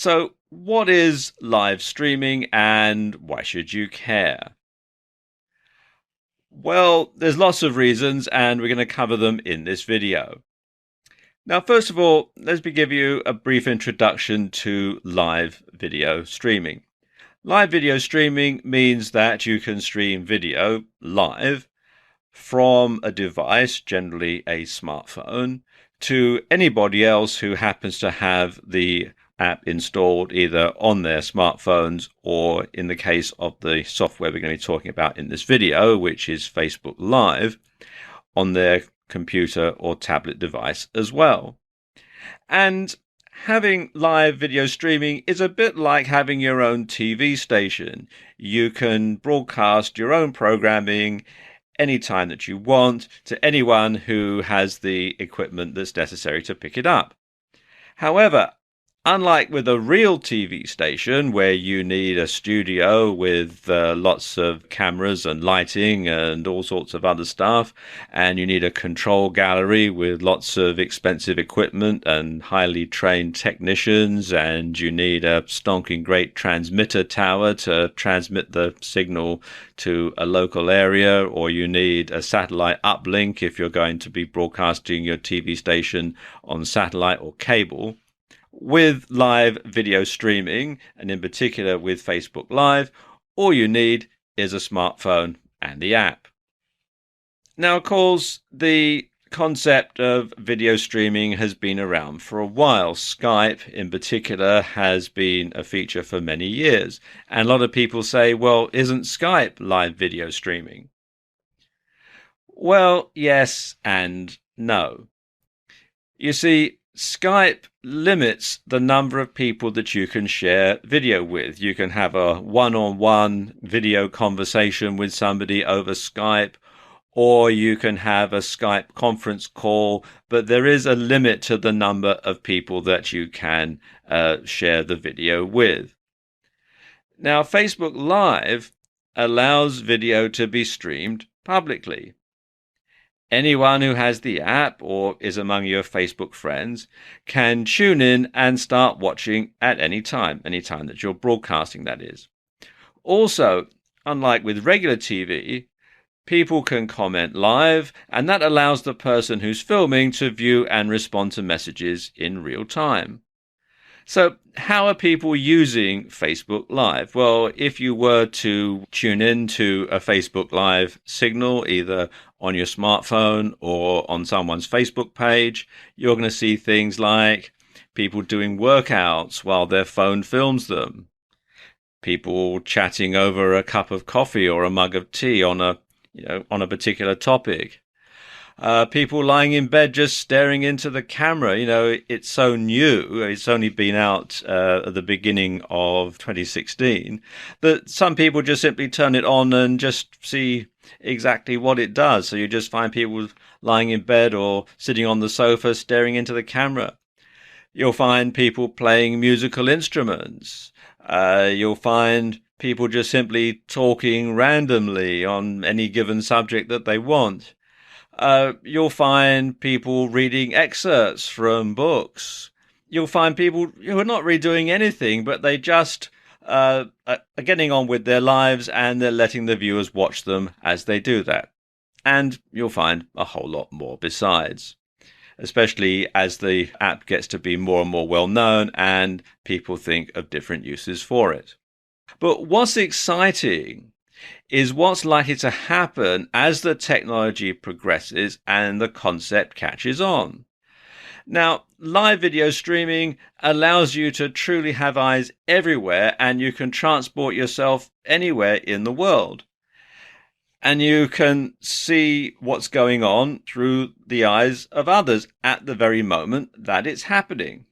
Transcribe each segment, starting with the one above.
So, what is live streaming and why should you care? Well, there's lots of reasons and we're going to cover them in this video. Now, first of all, let me give you a brief introduction to live video streaming. Live video streaming means that you can stream video live from a device, generally a smartphone, to anybody else who happens to have the app installed either on their smartphones or, in the case of the software we're going to be talking about in this video, which is Facebook Live, on their computer or tablet device as well. And having live video streaming is a bit like having your own TV station. You can broadcast your own programming anytime that you want to anyone who has the equipment that's necessary to pick it up. However, unlike with a real TV station where you need a studio with lots of cameras and lighting and all sorts of other stuff, and you need a control gallery with lots of expensive equipment and highly trained technicians, and you need a stonking great transmitter tower to transmit the signal to a local area, or you need a satellite uplink if you're going to be broadcasting your TV station on satellite or cable. With live video streaming, and in particular with Facebook Live, all you need is a smartphone and the app. Now, of course, the concept of video streaming has been around for a while. Skype, in particular, has been a feature for many years. And a lot of people say, well, isn't Skype live video streaming? Well, yes and no. You see, Skype limits the number of people that you can share video with. You can have a one-on-one video conversation with somebody over Skype, or you can have a Skype conference call, but there is a limit to the number of people that you can share the video with. Now, Facebook Live allows video to be streamed publicly. Anyone who has the app or is among your Facebook friends can tune in and start watching at any time that you're broadcasting, that is. Also, unlike with regular TV, people can comment live, and that allows the person who's filming to view and respond to messages in real time. So how are people using Facebook Live? Well, if you were to tune in to a Facebook Live signal, either on your smartphone or on someone's Facebook page, you're going to see things like people doing workouts while their phone films them, people chatting over a cup of coffee or a mug of tea on a particular topic. People lying in bed just staring into the camera. It's so new. It's only been out at the beginning of 2016 that some people just simply turn it on and just see exactly what it does. So you just find people lying in bed or sitting on the sofa staring into the camera. You'll find people playing musical instruments. You'll find people just simply talking randomly on any given subject that they want. You'll find people reading excerpts from books. You'll find people who are not really doing anything, but they just are getting on with their lives and they're letting the viewers watch them as they do that. And you'll find a whole lot more besides, especially as the app gets to be more and more well known and people think of different uses for it. But what's exciting is what's likely to happen as the technology progresses and the concept catches on. Now, live video streaming allows you to truly have eyes everywhere, and you can transport yourself anywhere in the world. And you can see what's going on through the eyes of others at the very moment that it's happening.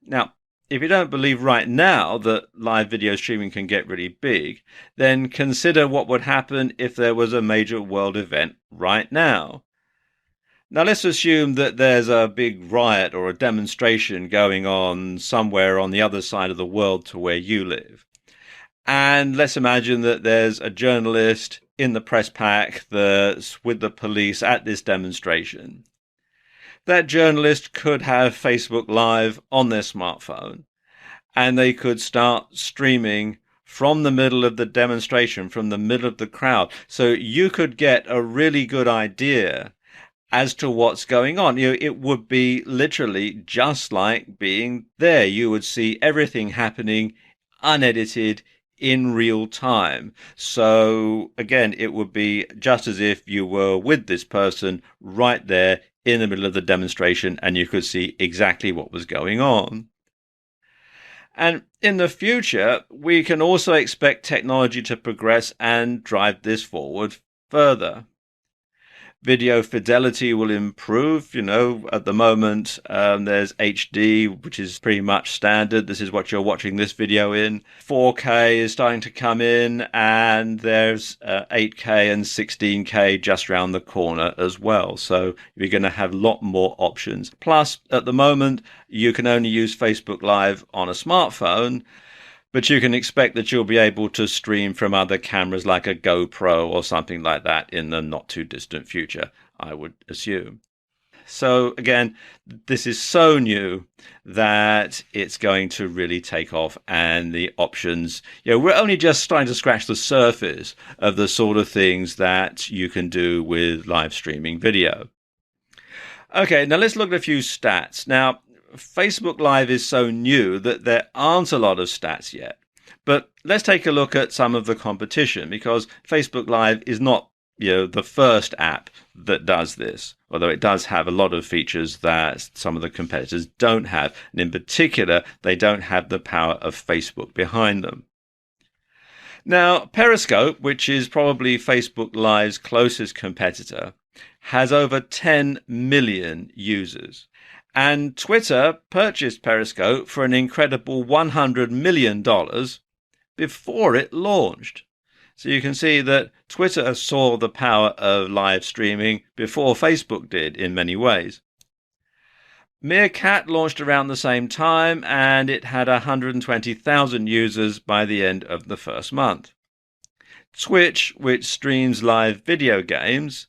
Now, if you don't believe right now that live video streaming can get really big, then consider what would happen if there was a major world event right now. Now, let's assume that there's a big riot or a demonstration going on somewhere on the other side of the world to where you live. And let's imagine that there's a journalist in the press pack that's with the police at this demonstration. That journalist could have Facebook Live on their smartphone, and they could start streaming from the middle of the demonstration, from the middle of the crowd. So you could get a really good idea as to what's going on. It would be literally just like being there. You would see everything happening unedited in real time. So again, it would be just as if you were with this person right there in the middle of the demonstration, and you could see exactly what was going on. And in the future, we can also expect technology to progress and drive this forward further. Video fidelity will improve. At the moment, there's HD, which is pretty much standard. This is what you're watching this video in. 4K is starting to come in, and there's 8K and 16K just around the corner as well. So you're going to have a lot more options. Plus, at the moment, you can only use Facebook Live on a smartphone, but you can expect that you'll be able to stream from other cameras like a GoPro or something like that in the not too distant future, I would assume. So again, this is so new that it's going to really take off, and the options, we're only just starting to scratch the surface of the sort of things that you can do with live streaming video. Okay, now let's look at a few stats. Now, Facebook Live is so new that there aren't a lot of stats yet. But let's take a look at some of the competition, because Facebook Live is not, the first app that does this, although it does have a lot of features that some of the competitors don't have. And in particular, they don't have the power of Facebook behind them. Now, Periscope, which is probably Facebook Live's closest competitor, has over 10 million users. And Twitter purchased Periscope for an incredible $100 million before it launched. So you can see that Twitter saw the power of live streaming before Facebook did in many ways. Meerkat launched around the same time, and it had 120,000 users by the end of the first month. Twitch, which streams live video games,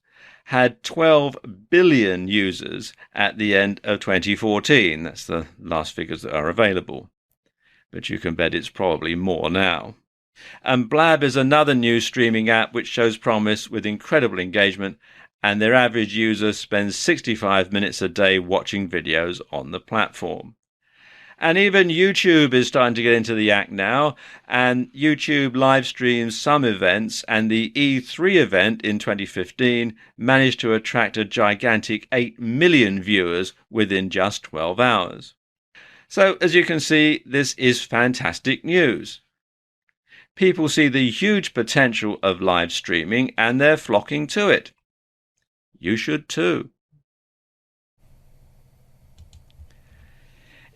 had 12 billion users at the end of 2014. That's the last figures that are available. But you can bet it's probably more now. And Blab is another new streaming app which shows promise with incredible engagement, and their average user spends 65 minutes a day watching videos on the platform. And even YouTube is starting to get into the act now, and YouTube live streams some events, and the E3 event in 2015 managed to attract a gigantic 8 million viewers within just 12 hours. So, as you can see, this is fantastic news. People see the huge potential of live streaming, and they're flocking to it. You should too.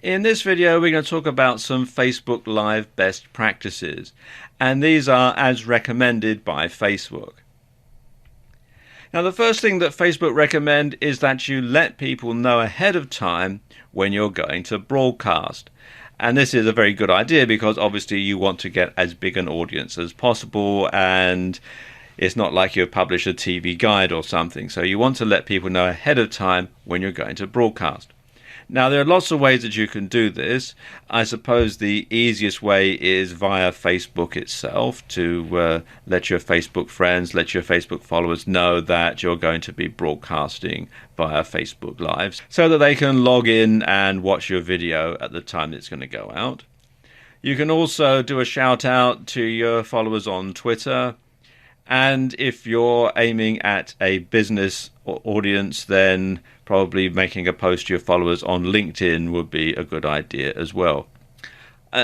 In this video, we're going to talk about some Facebook Live best practices, and these are as recommended by Facebook. Now, the first thing that Facebook recommend is that you let people know ahead of time when you're going to broadcast. And this is a very good idea because obviously you want to get as big an audience as possible, and it's not like you publish a TV guide or something. So you want to let people know ahead of time when you're going to broadcast. Now, there are lots of ways that you can do this. I suppose the easiest way is via Facebook itself, to let your Facebook friends, let your Facebook followers know that you're going to be broadcasting via Facebook Live, so that they can log in and watch your video at the time it's going to go out. You can also do a shout out to your followers on Twitter. And if you're aiming at a business audience, then probably making a post to your followers on LinkedIn would be a good idea as well.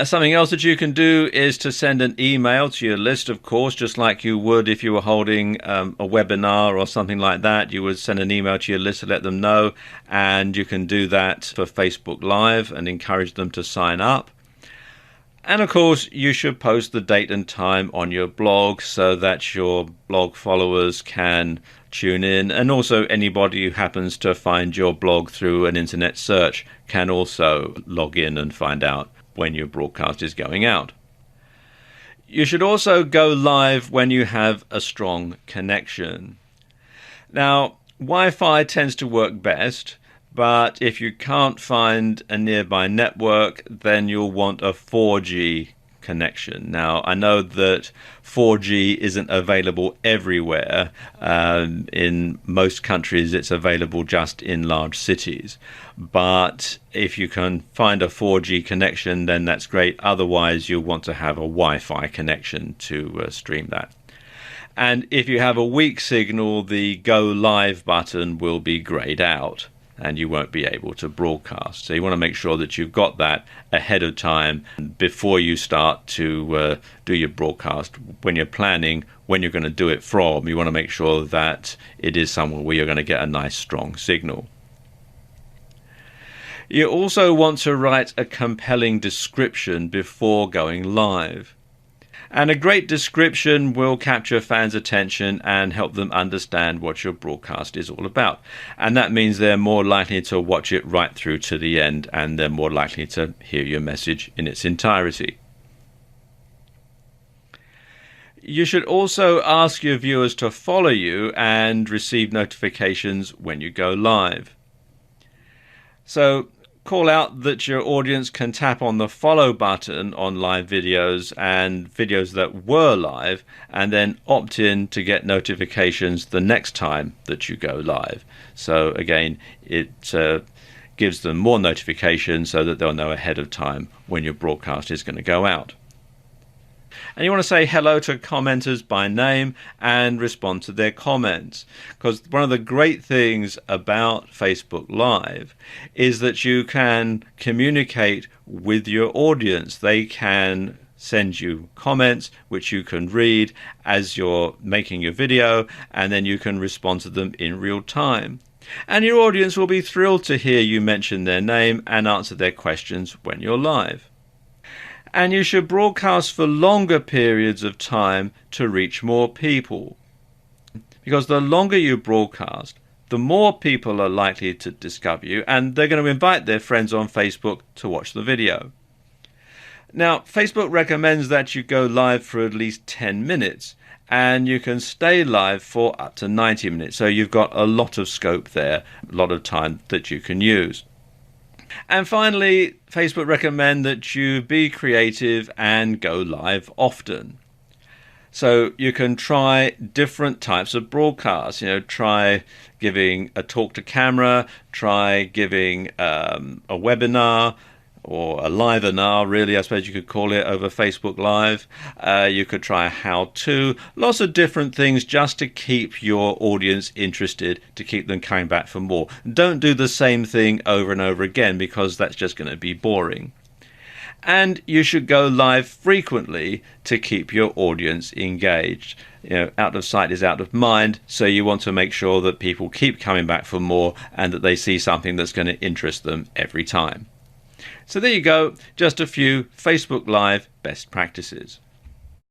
Something else that you can do is to send an email to your list, of course, just like you would if you were holding a webinar or something like that. You would send an email to your list to let them know, and you can do that for Facebook Live and encourage them to sign up. And of course, you should post the date and time on your blog so that your blog followers can tune in. And also anybody who happens to find your blog through an internet search can also log in and find out when your broadcast is going out. You should also go live when you have a strong connection. Now, Wi-Fi tends to work best, But if you can't find a nearby network, then you'll want a 4G connection. Now, I know that 4G isn't available everywhere. In most countries, it's available just in large cities. But if you can find a 4G connection, then that's great. Otherwise, you'll want to have a Wi-Fi connection to stream that. And if you have a weak signal, the Go Live button will be grayed out, and you won't be able to broadcast. So you want to make sure that you've got that ahead of time before you start to do your broadcast. When you're planning when you're going to do it from, you want to make sure that it is somewhere where you're going to get a nice strong signal. You also want to write a compelling description before going live. And a great description will capture fans' attention and help them understand what your broadcast is all about. And that means they're more likely to watch it right through to the end, and they're more likely to hear your message in its entirety. You should also ask your viewers to follow you and receive notifications when you go live. So call out that your audience can tap on the follow button on live videos and videos that were live, and then opt in to get notifications the next time that you go live. So again, it gives them more notifications so that they'll know ahead of time when your broadcast is going to go out. And you want to say hello to commenters by name and respond to their comments. Because one of the great things about Facebook Live is that you can communicate with your audience. They can send you comments which you can read as you're making your video, and then you can respond to them in real time. And your audience will be thrilled to hear you mention their name and answer their questions when you're live. And you should broadcast for longer periods of time to reach more people. Because the longer you broadcast, the more people are likely to discover you, and they're going to invite their friends on Facebook to watch the video. Now, Facebook recommends that you go live for at least 10 minutes, and you can stay live for up to 90 minutes. So you've got a lot of scope there, a lot of time that you can use. And finally, Facebook recommend that you be creative and go live often. So you can try different types of broadcasts. Try giving a talk to camera, try giving a webinar, or a live-inar, really, I suppose you could call it, over Facebook Live. You could try a how-to, lots of different things just to keep your audience interested, to keep them coming back for more. Don't do the same thing over and over again, because that's just going to be boring. And you should go live frequently to keep your audience engaged. Out of sight is out of mind, so you want to make sure that people keep coming back for more and that they see something that's going to interest them every time. So there you go, just a few Facebook Live best practices.